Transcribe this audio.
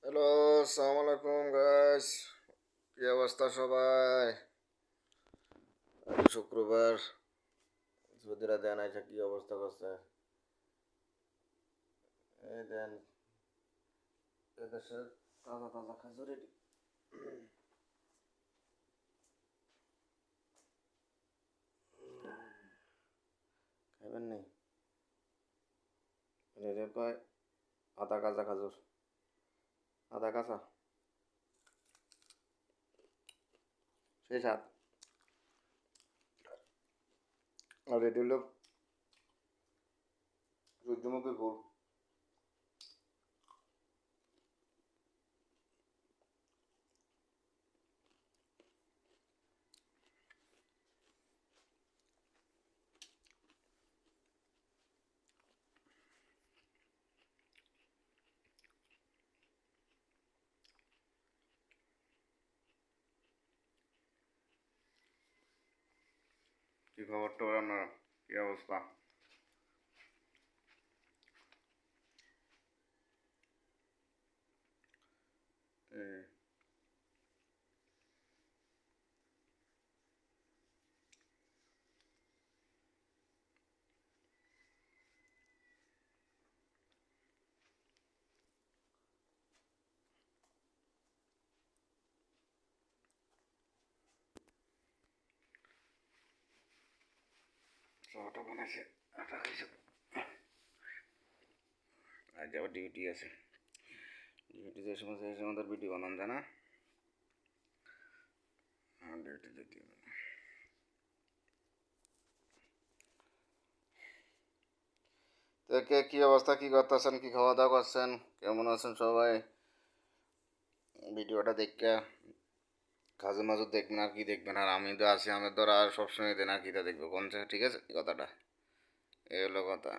Hello, আসসালামু আলাইকুম guys. কি অবস্থা সবাই? আজ শুক্রবার, সৌদিরা দেন আইসা কি অবস্থা করছে? এই দেন এদেশের তাজা তাজা খাজুরি খাইবেন নি? রে কয় আদা কাঁচা খাজুর, আদা কাঁচা সেই সাত। আর এটি হলো সূর্যমুখী ফুল। কি খবর তো আপনার? কি অবস্থা? চাটা বানাইছে, আটা খাইছে। আজ আবার ডিউটি আছে। ডিউটি যে সময় সেই সময় ভিডিও বানান যায় না। ডিউটি যেতে হবে। তো কে কি অবস্থা, কি করতেছেন, কি খাওয়া দাওয়া করছেন, কেমন আছেন সবাই? ভিডিওটা দেখে কাজে মাঝে দেখবেন আর কি দেখবেন, আর আমি তো আছি, আমি তো আর সবসময় দেন আর কিটা দেখবো কোন, ঠিক আছে কথাটা? এই হলো কথা।